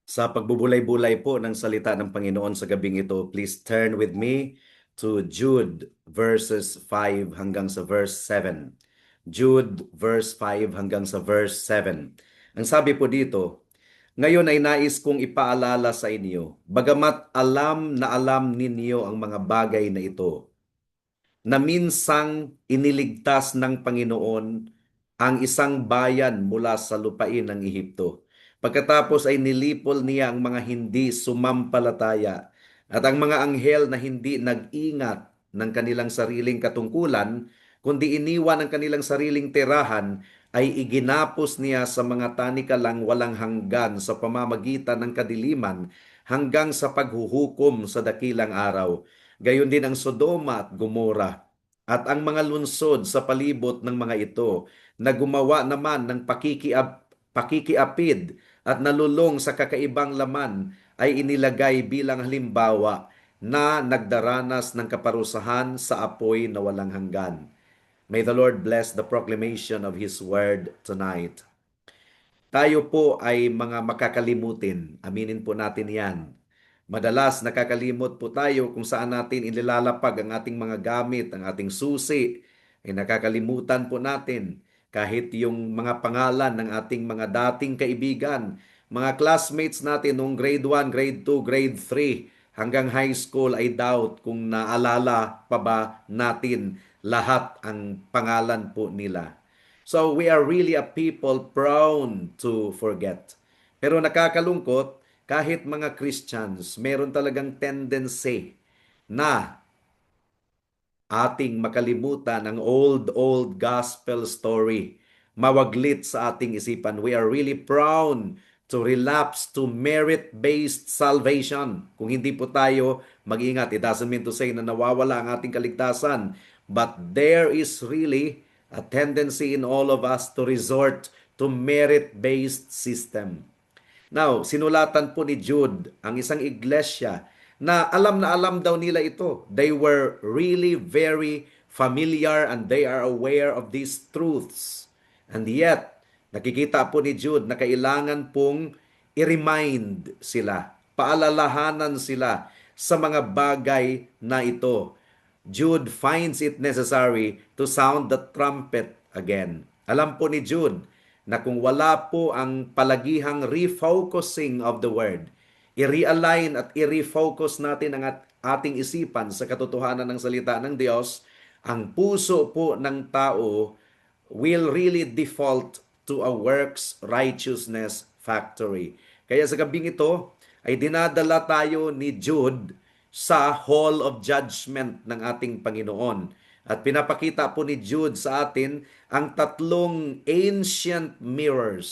Sa pagbubulay-bulay po ng salita ng Panginoon sa gabing ito, please turn with me to Jude verses 5 hanggang sa verse 7. Jude verse 5 hanggang sa verse 7. Ang sabi po dito, ngayon ay nais kong ipaalala sa inyo, bagamat alam na alam ninyo ang mga bagay na ito, na minsang iniligtas ng Panginoon ang isang bayan mula sa lupain ng Ehipto. Pagkatapos ay nilipol niya ang mga hindi sumampalataya at ang mga anghel na hindi nag-ingat ng kanilang sariling katungkulan, kundi iniwan ang kanilang sariling tirahan, ay iginapos niya sa mga tanikalang walang hanggan sa pamamagitan ng kadiliman hanggang sa paghuhukom sa dakilang araw. Gayon din ang Sodoma at Gomora at ang mga lungsod sa palibot ng mga ito na gumawa naman ng pakikiapid at nalulong sa kakaibang laman ay inilagay bilang halimbawa na nagdaranas ng kaparusahan sa apoy na walang hanggan. May the Lord bless the proclamation of His word tonight. Tayo po ay mga makakalimutin. Aminin po natin yan. Madalas nakakalimot po tayo kung saan natin inilalapag ang ating mga gamit, ang ating susi. Ay nakakalimutan po natin kahit yung mga pangalan ng ating mga dating kaibigan, mga classmates natin noong grade 1, grade 2, grade 3 hanggang high school ay doubt kung naalala pa ba natin lahat ang pangalan po nila. So we are really a people prone to forget. Pero nakakalungkot, kahit mga Christians, meron talagang tendency na ating makalimutan ang old gospel story. Mawaglit sa ating isipan. We are really prone to relapse to merit-based salvation. Kung hindi po tayo mag-ingat, it doesn't mean to say na nawawala ang ating kaligtasan. But there is really a tendency in all of us to resort to merit-based system. Now, sinulatan po ni Jude ang isang iglesia na alam daw nila ito. They were really very familiar and they are aware of these truths. And yet, nakikita po ni Jude na kailangan pong i-remind sila, paalalahanan sila sa mga bagay na ito. Jude finds it necessary to sound the trumpet again. Alam po ni Jude na kung wala po ang palagihang refocusing of the word, i-realign at i-refocus natin ang ating isipan sa katotohanan ng salita ng Diyos, ang puso po ng tao will really default to a works righteousness factory. Kaya sa gabing ito ay dinadala tayo ni Jude sa hall of judgment ng ating Panginoon. At pinapakita po ni Jude sa atin ang tatlong ancient mirrors.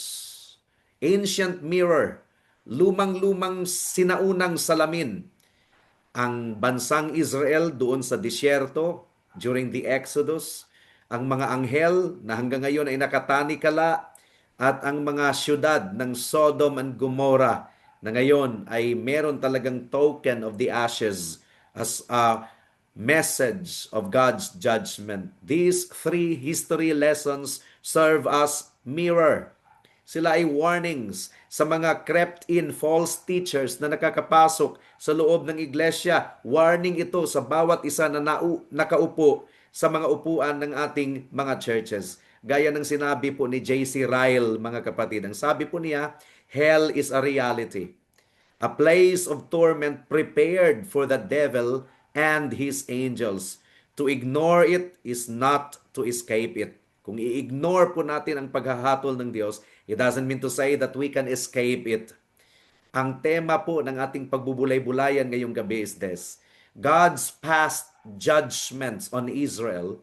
Ancient mirror, lumang-lumang sinaunang salamin. Ang bansang Israel doon sa disyerto during the Exodus, ang mga anghel na hanggang ngayon ay nakatanikala, at ang mga syudad ng Sodom and Gomorrah na ngayon ay meron talagang token of the ashes as a message of God's judgment. These three history lessons serve as mirror. Sila ay warnings sa mga crept-in false teachers na nakakapasok sa loob ng iglesia. Warning ito sa bawat isa na nakaupo sa mga upuan ng ating mga churches. Gaya ng sinabi po ni J.C. Ryle, mga kapatid. Ang sabi po niya, hell is a reality. A place of torment prepared for the devil and his angels. To ignore it is not to escape it. Kung i-ignore po natin ang paghahatol ng Diyos, it doesn't mean to say that we can escape it. Ang tema po ng ating pagbubulay-bulayan ngayong gabi is this: God's past judgments on Israel,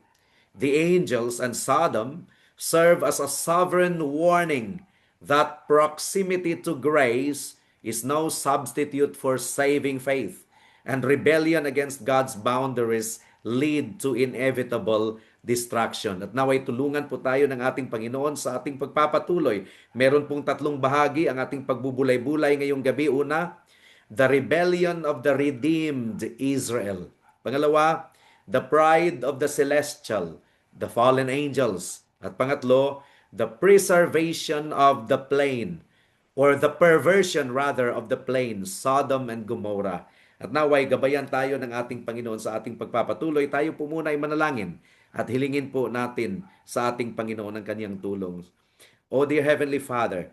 the angels, and Sodom serve as a sovereign warning that proximity to grace is no substitute for saving faith, and rebellion against God's boundaries lead to inevitable destruction. At naway tulungan po tayo ng ating Panginoon sa ating pagpapatuloy. Meron pong tatlong bahagi ang ating pagbubulay-bulay ngayong gabi. Una, the rebellion of the redeemed Israel. Pangalawa, the pride of the celestial, the fallen angels. At pangatlo, the preservation of the plain, or the perversion rather of the plains, Sodom and Gomorrah. At naway gabayan tayo ng ating Panginoon sa ating pagpapatuloy. Tayo po muna ay manalangin at hilingin po natin sa ating Panginoon ang kanyang tulong. O dear Heavenly Father,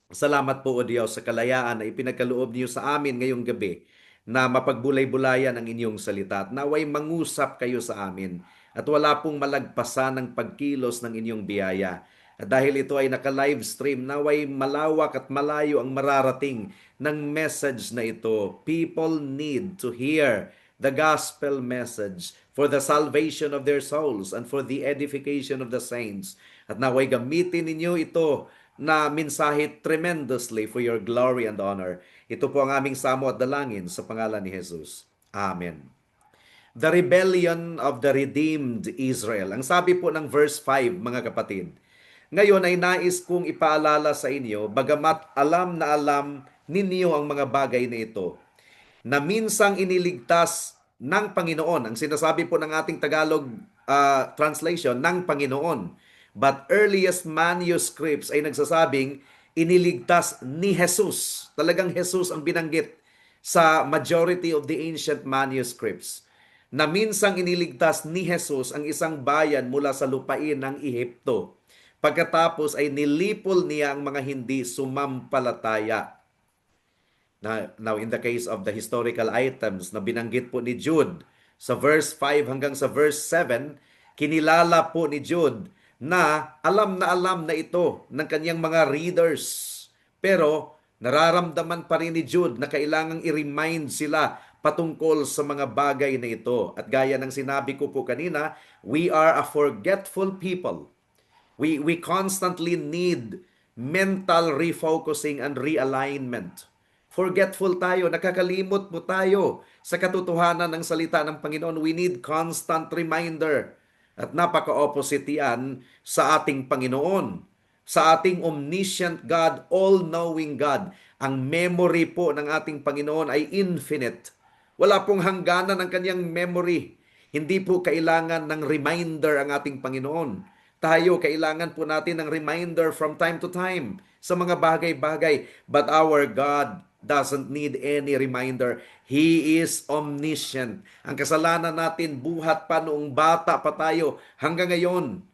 salamat po, O Diyos, sa kalayaan na ipinagkaloob niyo sa amin ngayong gabi na mapagbulay-bulayan ang inyong salita at naway mangusap kayo sa amin at wala pong malagpasan ng pagkilos ng inyong biyaya. At dahil ito ay naka-live stream, naway malawak at malayo ang mararating ng message na ito. People need to hear the gospel message for the salvation of their souls and for the edification of the saints. At naway gamitin ninyo ito na mensahe tremendously for your glory and honor. Ito po ang aming samo at dalangin sa pangalan ni Jesus. Amen. The rebellion of the redeemed Israel. Ang sabi po ng verse 5, mga kapatid. Ngayon ay nais kong ipaalala sa inyo, bagamat alam na alam ninyo ang mga bagay na ito, na minsang iniligtas ng Panginoon. Ang sinasabi po ng ating Tagalog translation, ng Panginoon. But earliest manuscripts ay nagsasabing iniligtas ni Jesus. Talagang Jesus ang binanggit sa majority of the ancient manuscripts. Na minsang iniligtas ni Jesus ang isang bayan mula sa lupain ng Ehipto. Pagkatapos ay nilipol niya ang mga hindi sumampalataya. Now, in the case of the historical items na binanggit po ni Jude, sa verse 5 hanggang sa verse 7, kinilala po ni Jude na alam na ito ng kanyang mga readers. Pero nararamdaman pa rin ni Jude na kailangang i-remind sila patungkol sa mga bagay na ito. At gaya ng sinabi ko po kanina, we are a forgetful people. We constantly need mental refocusing and realignment. Forgetful tayo, nakakalimot po tayo sa katotohanan ng salita ng Panginoon. We need constant reminder. At napaka-opposite yan sa ating Panginoon. Sa ating omniscient God, all-knowing God. Ang memory po ng ating Panginoon ay infinite. Wala pong hangganan ang kanyang memory. Hindi po kailangan ng reminder ang ating Panginoon. Tayo, kailangan po natin ng reminder from time to time sa mga bagay-bagay. But our God doesn't need any reminder. He is omniscient. Ang kasalanan natin, buhat pa noong bata pa tayo hanggang ngayon.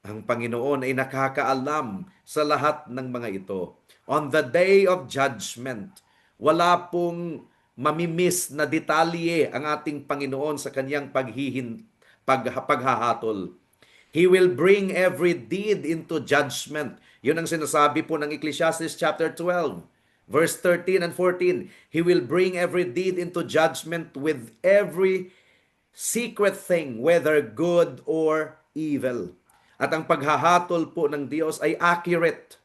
Ang Panginoon ay nakakaalam sa lahat ng mga ito. On the day of judgment, wala pong mamimiss na detalye ang ating Panginoon sa kanyang paghahatol. He will bring every deed into judgment. Yun ang sinasabi po ng Ecclesiastes chapter 12, verse 13 and 14. He will bring every deed into judgment with every secret thing, whether good or evil. At ang paghahatol po ng Diyos ay accurate.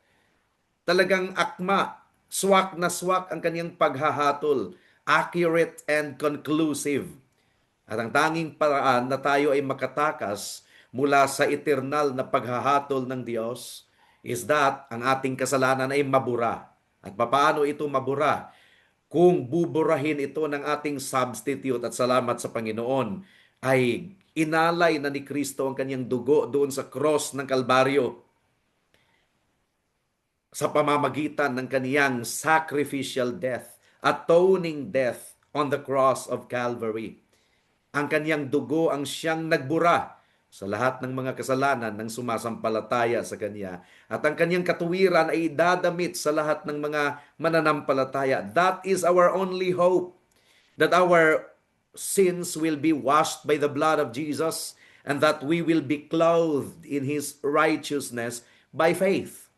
Talagang akma, swak na swak ang kanyang paghahatol. Accurate and conclusive. At ang tanging paraan na tayo ay makatakas mula sa eternal na paghahatol ng Diyos is that ang ating kasalanan ay mabura. At paano ito mabura? Kung buburahin ito ng ating substitute at salamat sa Panginoon, ay inalay na ni Kristo ang kanyang dugo doon sa cross ng Kalbaryo sa pamamagitan ng kaniyang sacrificial death, atoning death on the cross of Calvary. Ang kaniyang dugo ang siyang nagbura sa lahat ng mga kasalanan ng sumasampalataya sa Kanya. At ang Kanyang katuwiran ay idadamit sa lahat ng mga mananampalataya. That is our only hope. That our sins will be washed by the blood of Jesus and that we will be clothed in His righteousness by faith.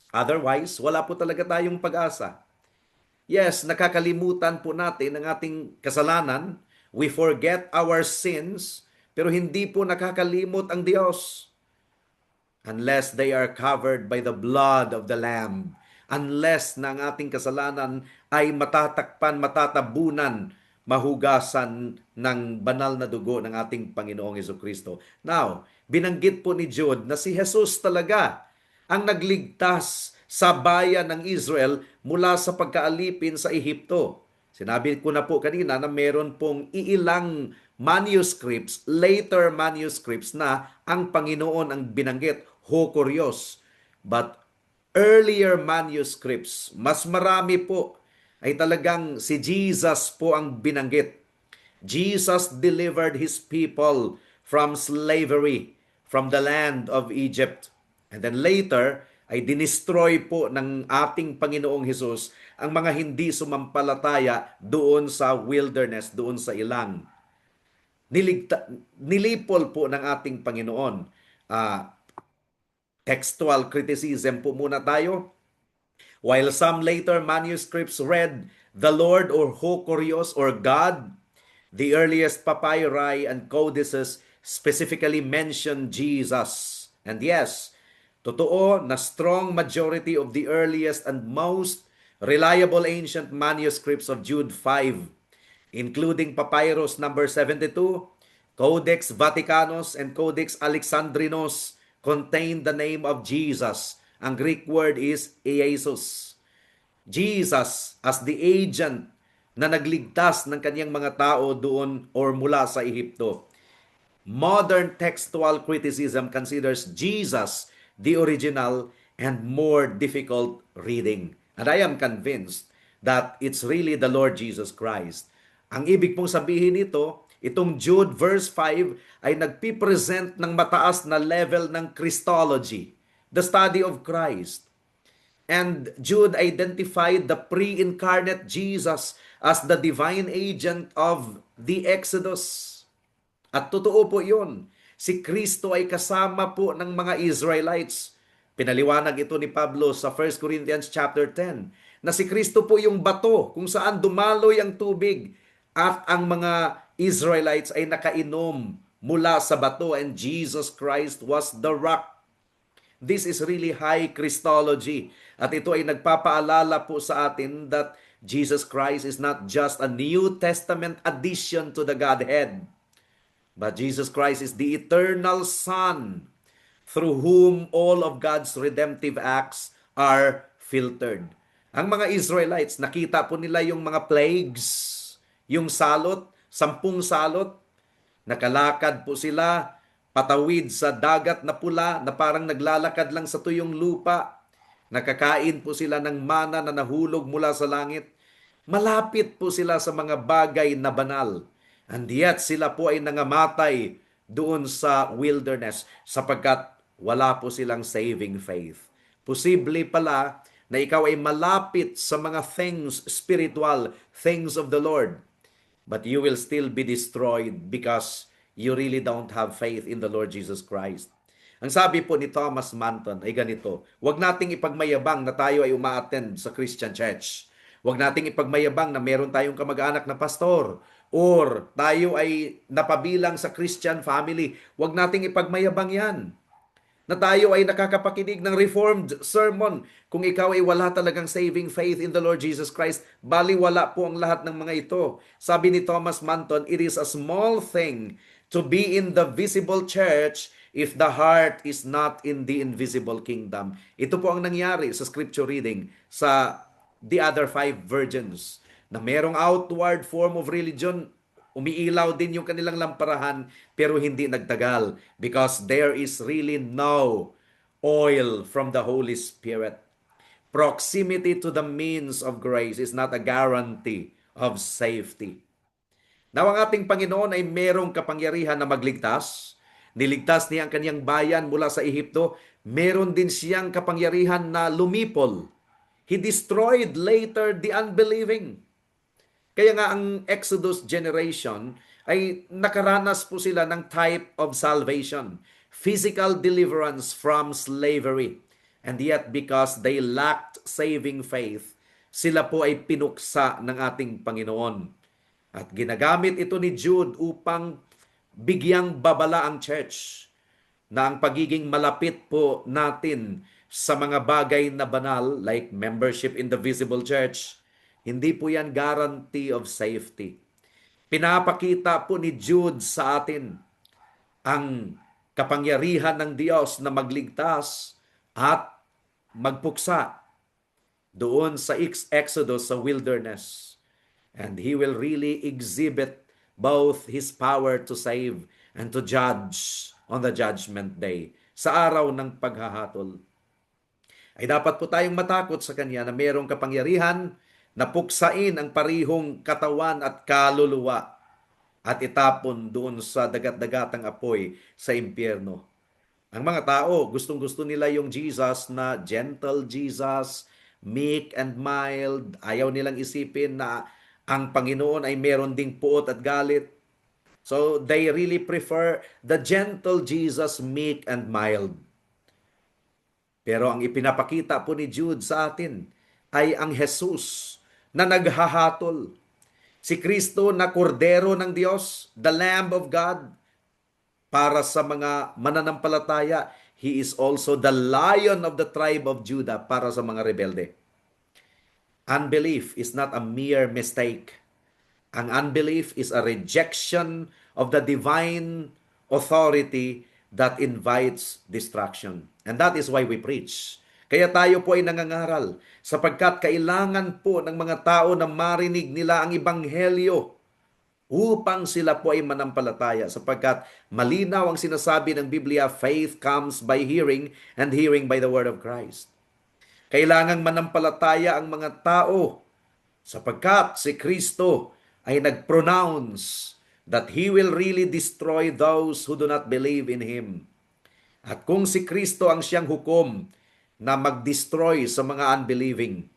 Otherwise, wala po talaga tayong pag-asa. Yes, nakakalimutan po natin ang ating kasalanan. We forget our sins, pero hindi po nakakalimot ang Diyos unless they are covered by the blood of the Lamb. Unless na ang ating kasalanan ay matatakpan, matatabunan, mahugasan ng banal na dugo ng ating Panginoong Jesucristo. Now, binanggit po ni Jude na si Jesus talaga ang nagligtas sa bayan ng Israel mula sa pagkaalipin sa Ehipto. Sinabi ko na po kanina na meron pong iilang manuscripts, later manuscripts na ang Panginoon ang binanggit, ho kurios. But earlier manuscripts, mas marami po ay talagang si Jesus po ang binanggit. Jesus delivered His people from slavery, from the land of Egypt. And then later, ay dinestroy po ng ating Panginoong Hesus ang mga hindi sumampalataya doon sa wilderness, doon sa ilang. Nilipol po ng ating Panginoon. Ah, Textual criticism po muna tayo. While some later manuscripts read the Lord or Ho-Kurios or God, the earliest papyri and codices specifically mention Jesus. And yes, totoo na strong majority of the earliest and most reliable ancient manuscripts of Jude 5, including Papyrus number 72, Codex Vaticanus, and Codex Alexandrinus, contain the name of Jesus. Ang Greek word is Iesus. Jesus as the agent na nagligtas ng kanyang mga tao doon or mula sa Ehipto. Modern textual criticism considers Jesus the original and more difficult reading. And I am convinced that it's really the Lord Jesus Christ. Ang ibig pong sabihin nito, itong Jude verse 5 ay nagpipresent ng mataas na level ng Christology, the study of Christ. And Jude identified the pre-incarnate Jesus as the divine agent of the Exodus. At totoo po yun. Si Kristo ay kasama po ng mga Israelites. Pinaliwanag ito ni Pablo sa 1 Corinthians chapter 10 na si Kristo po yung bato kung saan dumaloy ang tubig at ang mga Israelites ay nakainom mula sa bato and Jesus Christ was the rock. This is really high Christology. At ito ay nagpapaalala po sa atin that Jesus Christ is not just a New Testament addition to the Godhead, but Jesus Christ is the eternal Son through whom all of God's redemptive acts are filtered. Ang mga Israelites, nakita po nila yung mga plagues, yung salot, 10 salot, nakalakad po sila patawid sa dagat na pula na parang naglalakad lang sa tuyong lupa. Nakakain po sila ng mana na nahulog mula sa langit. Malapit po sila sa mga bagay na banal. And yet sila po ay nangamatay doon sa wilderness sapagkat wala po silang saving faith. Posible pala na ikaw ay malapit sa mga things spiritual, things of the Lord, but you will still be destroyed because you really don't have faith in the Lord Jesus Christ. Ang sabi po ni Thomas Manton ay ganito, huwag nating ipagmayabang na tayo ay umaattend sa Christian church. Huwag nating ipagmayabang na meron tayong kamag-anak na pastor or tayo ay napabilang sa Christian family. Huwag nating ipagmayabang yan. Na tayo ay nakakapakinig ng reformed sermon kung ikaw ay wala talagang saving faith in the Lord Jesus Christ. Baliwala po ang lahat ng mga ito. Sabi ni Thomas Manton, it is a small thing to be in the visible church if the heart is not in the invisible kingdom. Ito po ang nangyari sa scripture reading sa the other 5 virgins na merong outward form of religion, umiilaw din yung kanilang lamparahan pero hindi nagtagal because there is really no oil from the Holy Spirit. Proximity to the means of grace is not a guarantee of safety. Now, ang ating Panginoon ay merong kapangyarihan na magligtas. Niligtas niya ang kanyang bayan mula sa Ehipto. Meron din siyang kapangyarihan na lumipol. He destroyed later the unbelieving. Kaya nga ang Exodus generation ay nakaranas po sila ng type of salvation. Physical deliverance from slavery. And yet because they lacked saving faith, sila po ay pinuksa ng ating Panginoon. At ginagamit ito ni Jude upang bigyang babala ang church na ang pagiging malapit po natin sa mga bagay na banal like membership in the visible church, hindi po yan guarantee of safety. Pinapakita po ni Jude sa atin ang kapangyarihan ng Diyos na magligtas at magpuksa doon sa Exodus sa wilderness. And He will really exhibit both His power to save and to judge on the judgment day, sa araw ng paghahatol. ay dapat po tayong matakot sa Kanya na mayroong kapangyarihan na puksain ang parihong katawan at kaluluwa at itapon doon sa dagat-dagatang apoy sa impyerno. Ang mga tao, gustong-gusto nila yung Jesus na gentle Jesus, meek and mild. Ayaw nilang isipin na ang Panginoon ay meron ding puot at galit. So they really prefer the gentle Jesus, meek and mild. Pero ang ipinapakita po ni Jude sa atin ay ang Jesus na naghahatol. Si Kristo na kordero ng Diyos, the Lamb of God, para sa mga mananampalataya. He is also the Lion of the tribe of Judah para sa mga rebelde. Unbelief is not a mere mistake. Ang unbelief is a rejection of the divine authority that invites distraction. And that is why we preach. Kaya tayo po ay nangangaral sapagkat kailangan po ng mga tao na marinig nila ang ebanghelyo upang sila po ay manampalataya sapagkat malinaw ang sinasabi ng Biblia, faith comes by hearing and hearing by the word of Christ. Kailangang manampalataya ang mga tao sapagkat si Kristo ay nag-pronounce that He will really destroy those who do not believe in Him. At kung si Kristo ang siyang hukom na mag-destroy sa mga unbelieving,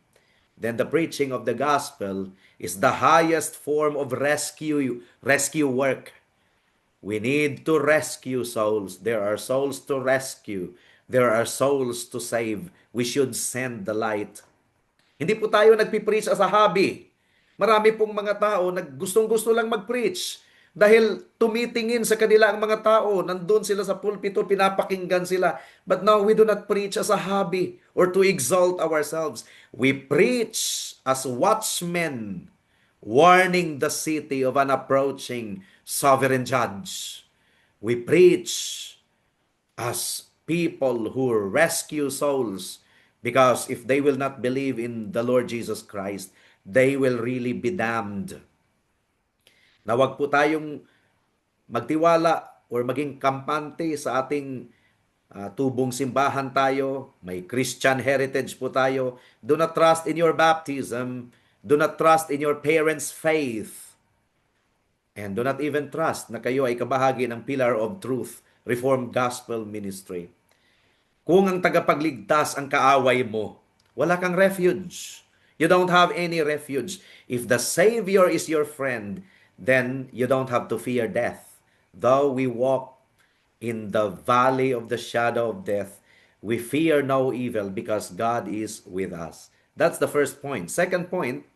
then the preaching of the gospel is the highest form of rescue work. We need to rescue souls. There are souls to rescue. There are souls to save. We should send the light. Hindi po tayo nagpipreach as a hobby. Marami pong mga tao na gustong-gusto lang mag-preach dahil tumitingin sa kanila ang mga tao, nandun sila sa pulpito, pinapakinggan sila. But no, we do not preach as a hobby or to exalt ourselves. We preach as watchmen, warning the city of an approaching sovereign judge. We preach as people who rescue souls because if they will not believe in the Lord Jesus Christ, they will really be damned. Na wag po tayong magtiwala or maging kampante sa ating tubong simbahan tayo. May Christian heritage po tayo. Do not trust in your baptism. Do not trust in your parents' faith. And do not even trust na kayo ay kabahagi ng Pillar of Truth, Reformed Gospel Ministry. Kung ang tagapagligtas ang kaaway mo, wala kang refuge. You don't have any refuge. If the Savior is your friend, then you don't have to fear death. Though we walk in the valley of the shadow of death, we fear no evil because God is with us. That's the first point. Second point,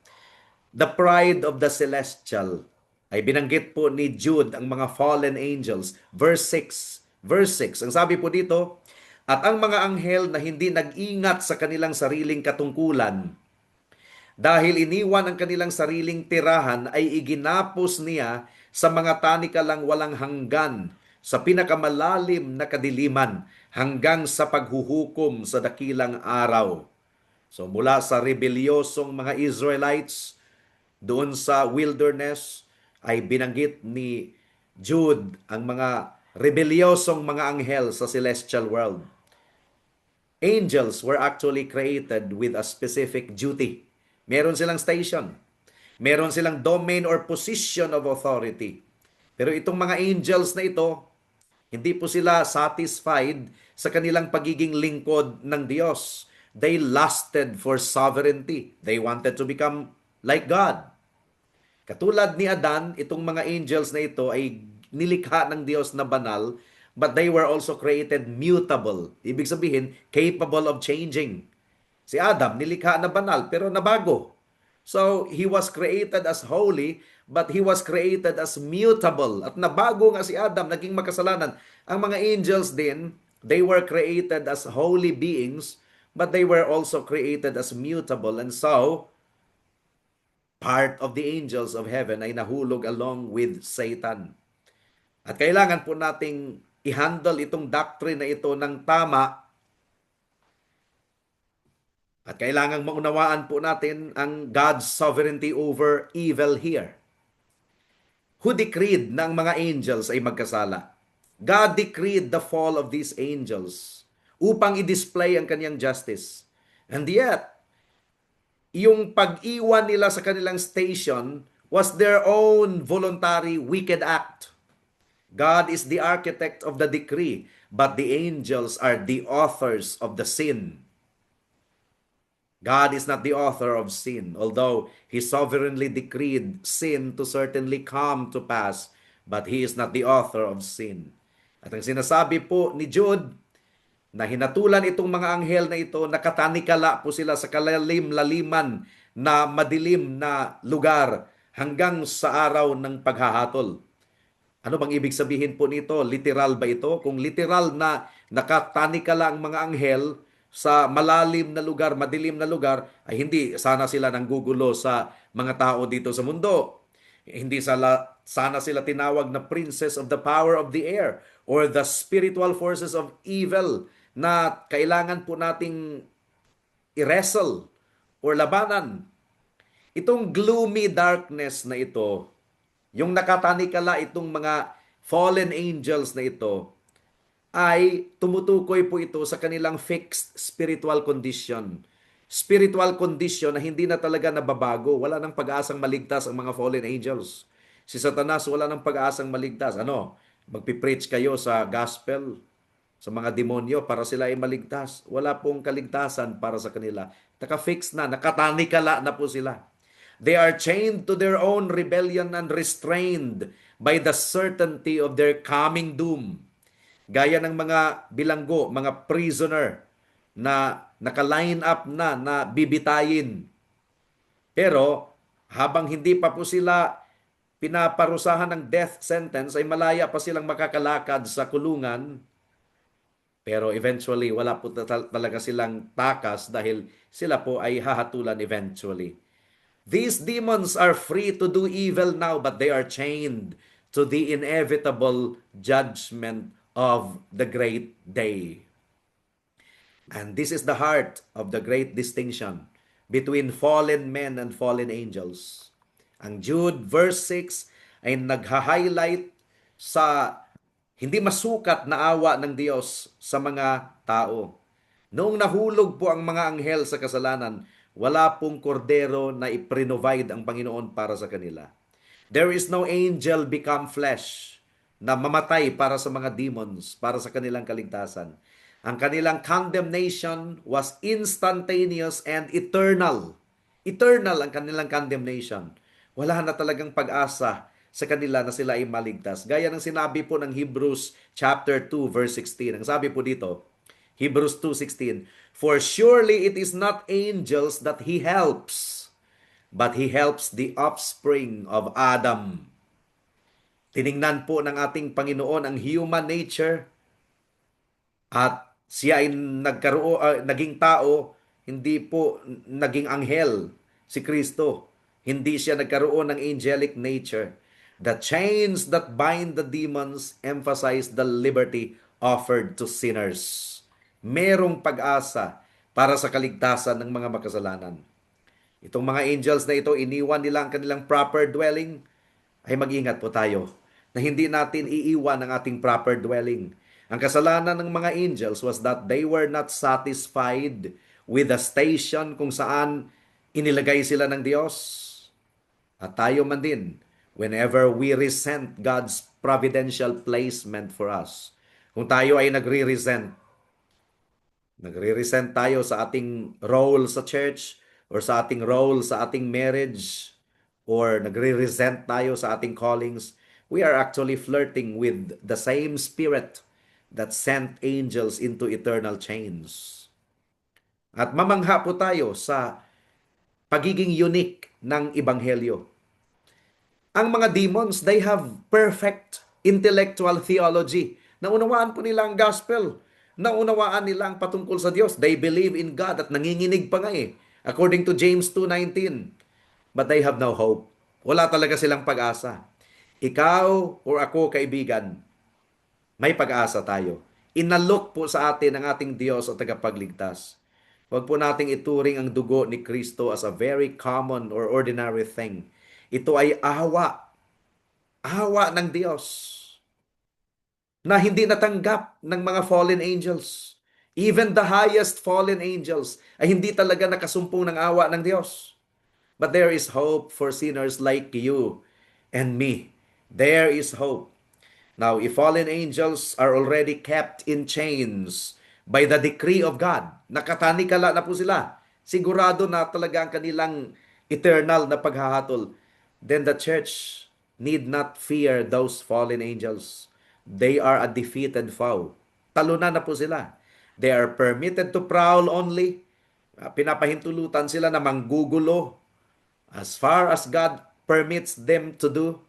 the pride of the celestial. Ay binanggit po ni Jude ang mga fallen angels. Verse 6. Verse 6. Ang sabi po dito, at ang mga anghel na hindi nag-ingat sa kanilang sariling katungkulan, dahil iniwan ang kanilang sariling tirahan, ay iginapos niya sa mga tanikalang walang hanggan, sa pinakamalalim na kadiliman, hanggang sa paghuhukom sa dakilang araw. So mula sa rebelyosong mga Israelites, doon sa wilderness, ay binanggit ni Jude ang mga rebelyosong mga anghel sa celestial world. Angels were actually created with a specific duty. Meron silang station. Meron silang domain or position of authority. Pero itong mga angels na ito, hindi po sila satisfied sa kanilang pagiging lingkod ng Diyos. They lusted for sovereignty. They wanted to become like God. Katulad ni Adan, itong mga angels na ito ay nilikha ng Diyos na banal, but they were also created mutable. Ibig sabihin, capable of changing. Si Adam, nilikha na banal, pero nabago. So, he was created as holy, but he was created as mutable. At nabago nga si Adam, naging makasalanan. Ang mga angels din, they were created as holy beings, but they were also created as mutable. And so, part of the angels of heaven ay nahulog along with Satan. At kailangan po nating i-handle itong doctrine na ito ng tama. At kailangang maunawaan po natin ang God's sovereignty over evil here. Who decreed na ang mga angels ay magkasala? God decreed the fall of these angels upang i-display ang kanyang justice. And yet, yung pag-iwan nila sa kanilang station was their own voluntary wicked act. God is the architect of the decree, but the angels are the authors of the sin. God is not the author of sin, although He sovereignly decreed sin to certainly come to pass, but He is not the author of sin. At ang sinasabi po ni Jude, na hinatulan itong mga anghel na ito, nakatanikala po sila sa kalalim-laliman na madilim na lugar hanggang sa araw ng paghahatol. Ano bang ibig sabihin po nito? Literal ba ito? Kung literal na nakatanikala ang mga anghel sa malalim na lugar, madilim na lugar, ay hindi sana sila nanggugulo sa mga tao dito sa mundo. Hindi sana sila tinawag na princess of the power of the air or the spiritual forces of evil na kailangan po nating i-wrestle or labanan. Itong gloomy darkness na ito, yung nakatanikala itong mga fallen angels na ito, ay tumutukoy po ito sa kanilang fixed spiritual condition. Spiritual condition na hindi na talaga nababago. Wala nang pag-asang maligtas ang mga fallen angels. Si Satanas wala nang pag-asang maligtas. Ano? Magpipreach kayo sa gospel, sa mga demonyo para sila ay maligtas. Wala pong kaligtasan para sa kanila. Naka-fix na, nakatanikala na po sila. They are chained to their own rebellion and restrained by the certainty of their coming doom. Gaya ng mga bilanggo, mga prisoner na naka-line up na bibitayin. Pero habang hindi pa po sila pinaparusahan ng death sentence, ay malaya pa silang makakalakad sa kulungan. Pero eventually, wala po talaga silang takas dahil sila po ay hahatulan eventually. These demons are free to do evil now, but they are chained to the inevitable judgment of the great day. And this is the heart of the great distinction between fallen men and fallen angels. Ang Jude verse 6 ay nagha-highlight sa hindi masukat na awa ng Diyos sa mga tao. Noong nahulog po ang mga anghel sa kasalanan, wala pong kordero na i-provide ang Panginoon para sa kanila. There is no angel become flesh na mamatay para sa mga demons, para sa kanilang kaligtasan. Ang kanilang condemnation was instantaneous and eternal. Eternal ang kanilang condemnation. Wala na talagang pag-asa sa kanila na sila ay maligtas. Gaya ng sinabi po ng Hebrews chapter 2 verse 16. Ang sabi po dito, Hebrews 2:16, "For surely it is not angels that He helps, but He helps the offspring of Adam." Tiningnan po ng ating Panginoon ang human nature at siya ay naging tao, hindi po naging anghel si Kristo. Hindi siya nagkaroon ng angelic nature. The chains that bind the demons emphasize the liberty offered to sinners. Merong pag-asa para sa kaligtasan ng mga makasalanan. Itong mga angels na ito, iniwan nila ang kanilang proper dwelling, ay mag-ingat po tayo na hindi natin iiwan ang ating proper dwelling. Ang kasalanan ng mga angels was that they were not satisfied with the station kung saan inilagay sila ng Diyos. At tayo man din, whenever we resent God's providential placement for us, kung tayo ay nagre-resent tayo sa ating role sa church or sa ating role sa ating marriage or nagre-resent tayo sa ating callings, we are actually flirting with the same spirit that sent angels into eternal chains. At mamangha po tayo sa pagiging unique ng Ebanghelyo. Ang mga demons, they have perfect intellectual theology. Naunawaan po nila ang gospel. Naunawaan nila ang patungkol sa Diyos. They believe in God at nanginginig pa nga eh. According to James 2:19. But they have no hope. Wala talaga silang pag-asa. Ikaw o ako, kaibigan, may pag-asa tayo. Inalok po sa atin ang ating Diyos at tagapagligtas. Huwag po nating ituring ang dugo ni Kristo as a very common or ordinary thing. Ito ay awa. Awa ng Diyos na hindi natanggap ng mga fallen angels. Even the highest fallen angels ay hindi talaga nakasumpong ng awa ng Diyos. But there is hope for sinners like you and me. There is hope. Now, if fallen angels are already kept in chains by the decree of God, nakatanikala na po sila, sigurado na talaga ang kanilang eternal na paghahatol, then the church need not fear those fallen angels. They are a defeated foe. Talunan na po sila. They are permitted to prowl only. Pinapahintulutan sila na manggugulo as far as God permits them to do.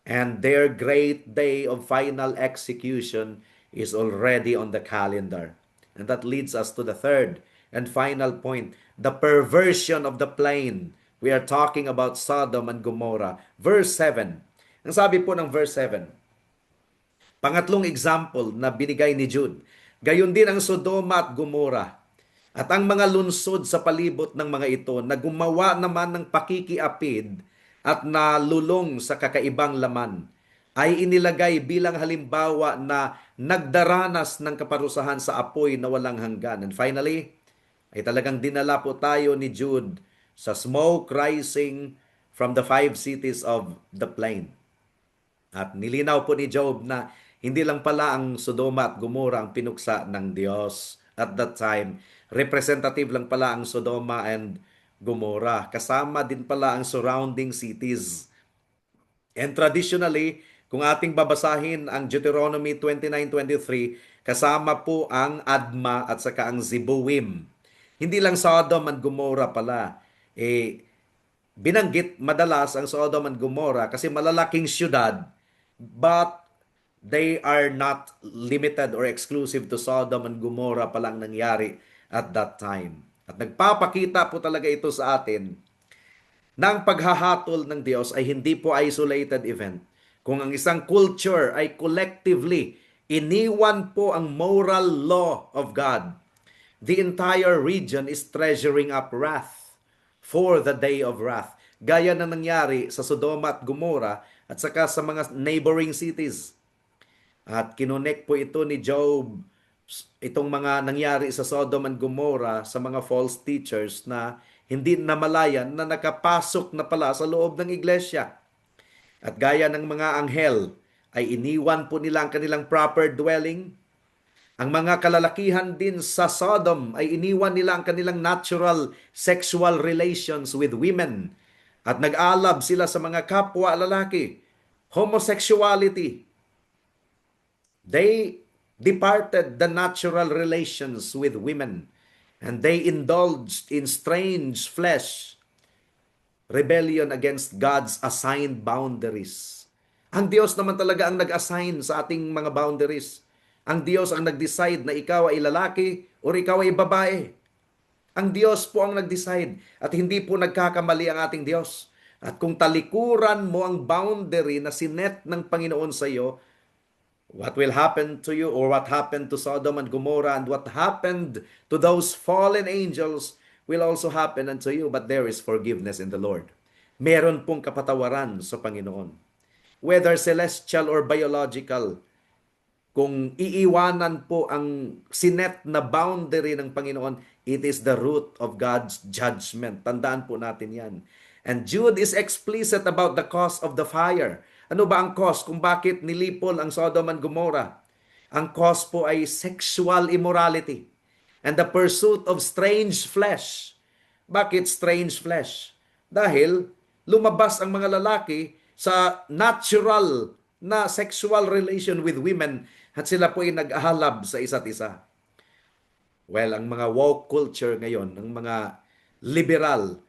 And their great day of final execution is already on the calendar. And that leads us to the third and final point, the perversion of the plain. We are talking about Sodom and Gomorrah. Verse 7. Ang sabi po ng verse 7, pangatlong example na binigay ni Jude, gayon din ang Sodoma at Gomorrah at ang mga lunsod sa palibot ng mga ito na gumawa naman ng pakikiapid at nalulong sa kakaibang laman ay inilagay bilang halimbawa na nagdaranas ng kaparusahan sa apoy na walang hanggan. And finally, ay talagang dinala po tayo ni Jude sa smoke rising from the five cities of the plain. At nilinaw po ni Job na hindi lang pala ang Sodoma at Gomorrah ang pinuksa ng Diyos at that time. Representative lang pala ang Sodoma and Gomorrah. Kasama din pala ang surrounding cities. And traditionally, kung ating babasahin ang Deuteronomy 29:23, kasama po ang Adma at saka ang Zeboim. Hindi lang Sodom and Gomorrah pala. Binanggit madalas ang Sodom and Gomorrah kasi malalaking syudad, but they are not limited or exclusive to Sodom and Gomorrah palang nangyari at that time. At nagpapakita po talaga ito sa atin na ang paghahatol ng Diyos ay hindi po isolated event. Kung ang isang culture ay collectively iniwan po ang moral law of God, the entire region is treasuring up wrath for the day of wrath. Gaya na nangyari sa Sodoma at Gomorrah at saka sa mga neighboring cities. At kinonek po ito ni Job, itong mga nangyari sa Sodom and Gomorrah sa mga false teachers na hindi namalayan na nakapasok na pala sa loob ng iglesia. At gaya ng mga anghel, ay iniwan po nila ang kanilang proper dwelling. Ang mga kalalakihan din sa Sodom ay iniwan nila ang kanilang natural sexual relations with women. At nag-alab sila sa mga kapwa lalaki. Homosexuality. They departed the natural relations with women and they indulged in strange flesh, rebellion against God's assigned boundaries. Ang Diyos naman talaga ang nag-assign sa ating mga boundaries. Ang Diyos ang nag-decide na ikaw ay lalaki o ikaw ay babae. Ang Diyos po ang nag-decide at hindi po nagkakamali ang ating Diyos. At kung talikuran mo ang boundary na sinet ng Panginoon sa iyo, what will happen to you or what happened to Sodom and Gomorrah and what happened to those fallen angels will also happen unto you, but there is forgiveness in the Lord. Meron pong kapatawaran sa Panginoon. Whether celestial or biological, kung iiwanan po ang sinet na boundary ng Panginoon, it is the root of God's judgment. Tandaan po natin yan. And Jude is explicit about the cause of the fire. Ano ba ang cause kung bakit nilipol ang Sodom and Gomorrah? Ang cause po ay sexual immorality and the pursuit of strange flesh. Bakit strange flesh? Dahil lumabas ang mga lalaki sa natural na sexual relation with women at sila po ay nag-ahalab sa isa't isa. Well, ang mga woke culture ngayon, ang mga liberal,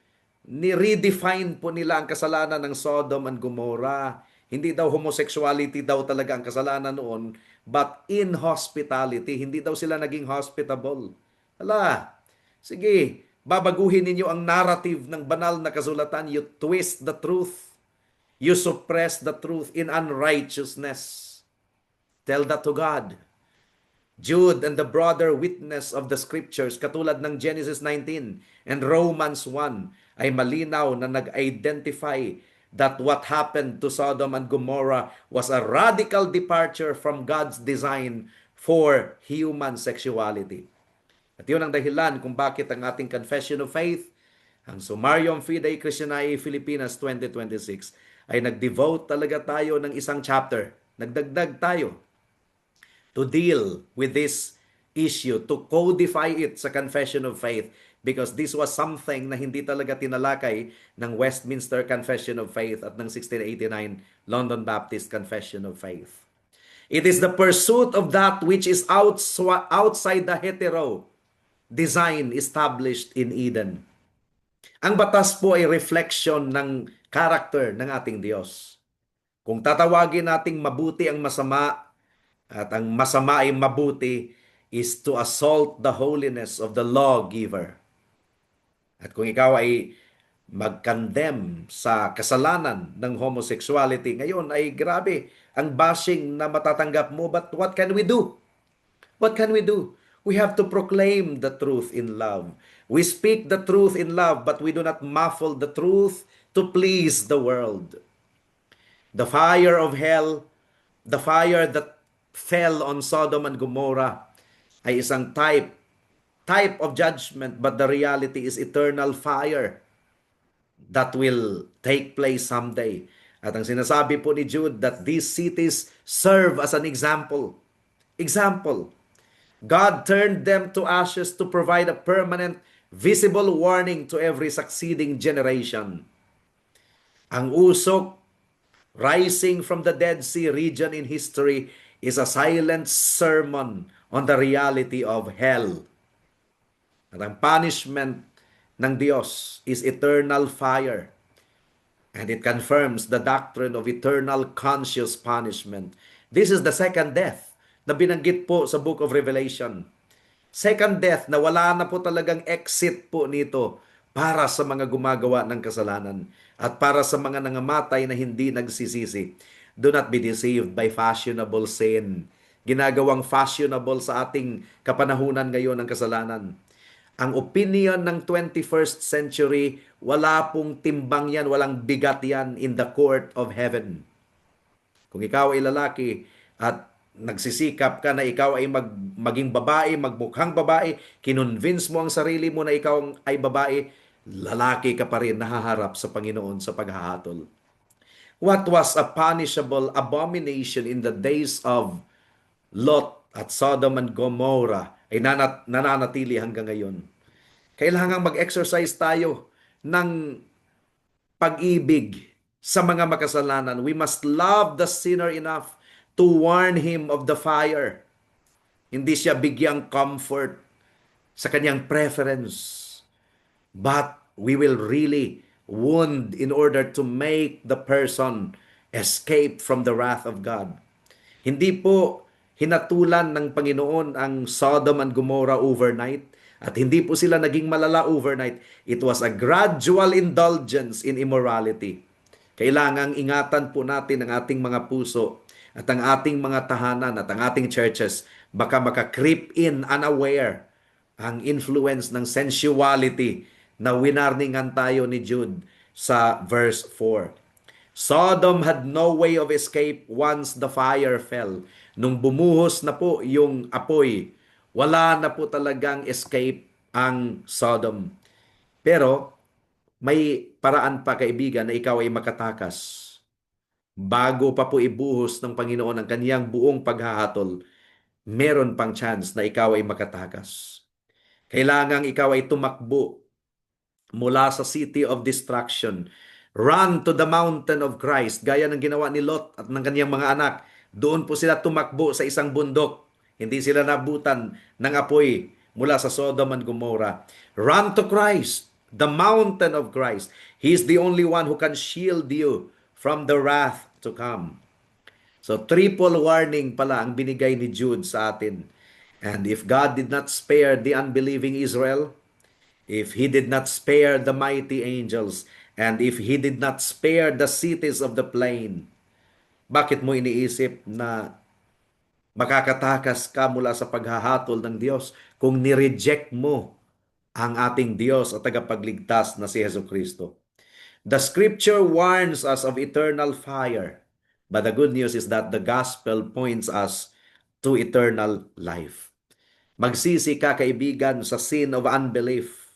ni-redefine po nila ang kasalanan ng Sodom and Gomorrah. Hindi daw homosexuality daw talaga ang kasalanan noon, but inhospitality. Hindi daw sila naging hospitable. Hala, sige, babaguhin ninyo ang narrative ng banal na kasulatan. You twist the truth. You suppress the truth in unrighteousness. Tell that to God. Jude and the broader witness of the scriptures, katulad ng Genesis 19 and Romans 1, ay malinaw na nag-identify that what happened to Sodom and Gomorrah was a radical departure from God's design for human sexuality. At yun ang dahilan kung bakit ang ating Confession of Faith, ang Sumarium Fidei Christianae Filipinas 2026, ay nag-devote talaga tayo ng isang chapter. Nagdagdag tayo to deal with this issue, to codify it sa Confession of Faith, because this was something na hindi talaga tinalakay ng Westminster Confession of Faith at ng 1689 London Baptist Confession of Faith. It is the pursuit of that which is outside the hetero design established in Eden. Ang batas po ay reflection ng character ng ating Diyos. Kung tatawagin nating mabuti ang masama at ang masama ay mabuti, is to assault the holiness of the lawgiver. At kung ikaw ay mag-condemn sa kasalanan ng homosexuality, ngayon ay grabe ang bashing na matatanggap mo. But what can we do? What can we do? We have to proclaim the truth in love. We speak the truth in love, but we do not muffle the truth to please the world. The fire of hell, the fire that fell on Sodom and Gomorrah, ay isang type of judgment, but the reality is eternal fire that will take place someday. At ang sinasabi po ni Jude that these cities serve as an example. Example. God turned them to ashes to provide a permanent, visible warning to every succeeding generation. Ang usok rising from the Dead Sea region in history is a silent sermon on the reality of hell. At ang punishment ng Diyos is eternal fire. And it confirms the doctrine of eternal conscious punishment. This is the second death na binanggit po sa Book of Revelation. Second death na wala na po talagang exit po nito para sa mga gumagawa ng kasalanan at para sa mga nangamatay na hindi nagsisisi. Do not be deceived by fashionable sin. Ginagawang fashionable sa ating kapanahunan ngayon ng kasalanan. Ang opinion ng 21st century, wala pong timbang yan, walang bigat yan in the court of heaven. Kung ikaw ay lalaki at nagsisikap ka na ikaw ay maging babae, magmukhang babae, kinonvince mo ang sarili mo na ikaw ay babae, lalaki ka pa rin nahaharap sa Panginoon sa paghahatol. What was a punishable abomination in the days of Lot at Sodom and Gomorrah ay nananatili hanggang ngayon. Kailangang mag-exercise tayo ng pag-ibig sa mga makasalanan. We must love the sinner enough to warn him of the fire. Hindi siya bigyang comfort sa kanyang preference. But we will really wound in order to make the person escape from the wrath of God. Hindi po hinatulan ng Panginoon ang Sodom and Gomorrah overnight at hindi po sila naging malala overnight. It was a gradual indulgence in immorality. Kailangang ingatan po natin ang ating mga puso at ang ating mga tahanan at ang ating churches. Baka maka-creep in unaware ang influence ng sensuality na winarningan tayo ni Jude sa verse 4. Sodom had no way of escape once the fire fell. Nung bumuhos na po yung apoy, wala na po talagang escape ang Sodom. Pero may paraan pa, kaibigan, na ikaw ay makatakas. Bago pa po ibuhos ng Panginoon ang kaniyang buong paghahatol, meron pang chance na ikaw ay makatakas. Kailangang ikaw ay tumakbo mula sa city of destruction. Run to the mountain of Christ, gaya ng ginawa ni Lot at ng kaniyang mga anak. Doon po sila tumakbo sa isang bundok. Hindi sila nabutan ng apoy mula sa Sodom and Gomorrah. Run to Christ, the mountain of Christ. He is the only one who can shield you from the wrath to come. So triple warning pala ang binigay ni Jude sa atin. And if God did not spare the unbelieving Israel, if He did not spare the mighty angels, and if He did not spare the cities of the plain, bakit mo iniisip na makakatakas ka mula sa paghahatol ng Diyos kung nireject mo ang ating Diyos at tagapagligtas na si Jesucristo? The scripture warns us of eternal fire, but the good news is that the gospel points us to eternal life. Magsisi ka, kaibigan, sa sin of unbelief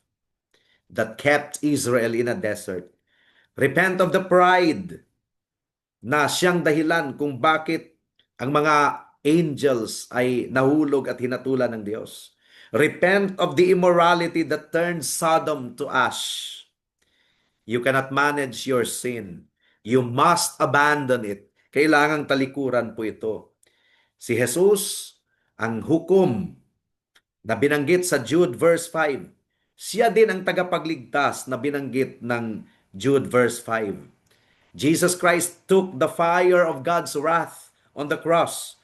that kept Israel in a desert. Repent of the pride na siyang dahilan kung bakit ang mga angels ay nahulog at hinatulan ng Diyos. Repent of the immorality that turned Sodom to ash. You cannot manage your sin. You must abandon it. Kailangang talikuran po ito. Si Jesus, ang hukom na binanggit sa Jude verse 5, siya din ang tagapagligtas na binanggit ng Jude verse 5. Jesus Christ took the fire of God's wrath on the cross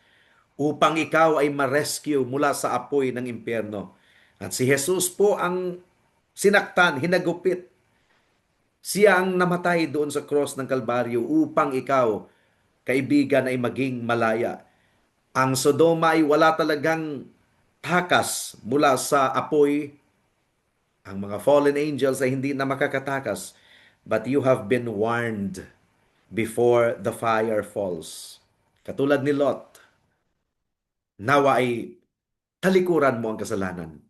upang ikaw ay ma-rescue mula sa apoy ng impyerno. At si Jesus po ang sinaktan, hinagupit. Siya ang namatay doon sa cross ng Kalbaryo upang ikaw, kaibigan, ay maging malaya. Ang Sodoma ay wala talagang takas mula sa apoy. Ang mga fallen angels ay hindi na makakatakas. But you have been warned before the fire falls. Katulad ni Lot, nawa ay talikuran mo ang kasalanan.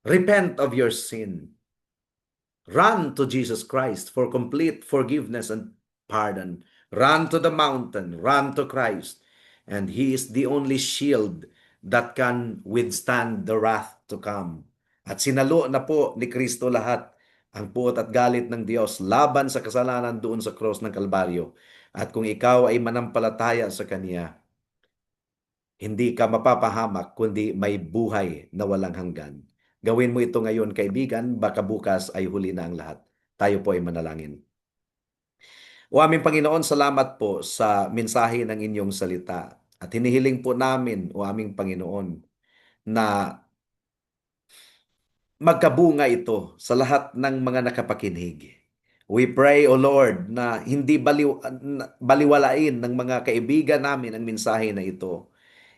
Repent of your sin. Run to Jesus Christ for complete forgiveness and pardon. Run to the mountain. Run to Christ. And He is the only shield that can withstand the wrath to come. At sinalo na po ni Kristo lahat ang puot at galit ng Diyos laban sa kasalanan doon sa cross ng Kalbaryo. At kung ikaw ay manampalataya sa Kanya, hindi ka mapapahamak kundi may buhay na walang hanggan. Gawin mo ito ngayon, kaibigan, baka bukas ay huli na ang lahat. Tayo po ay manalangin. O aming Panginoon, salamat po sa mensahe ng inyong salita. At hinihiling po namin, o aming Panginoon, na magkabunga ito sa lahat ng mga nakapakinig. We pray, O Lord, na hindi baliwalain ng mga kaibigan namin ang mensahe na ito.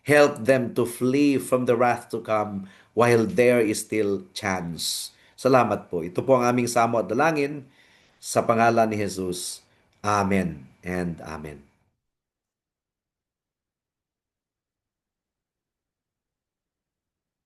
Help them to flee from the wrath to come while there is still chance. Salamat po. Ito po ang aming samo at dalangin sa pangalan ni Jesus. Amen and Amen.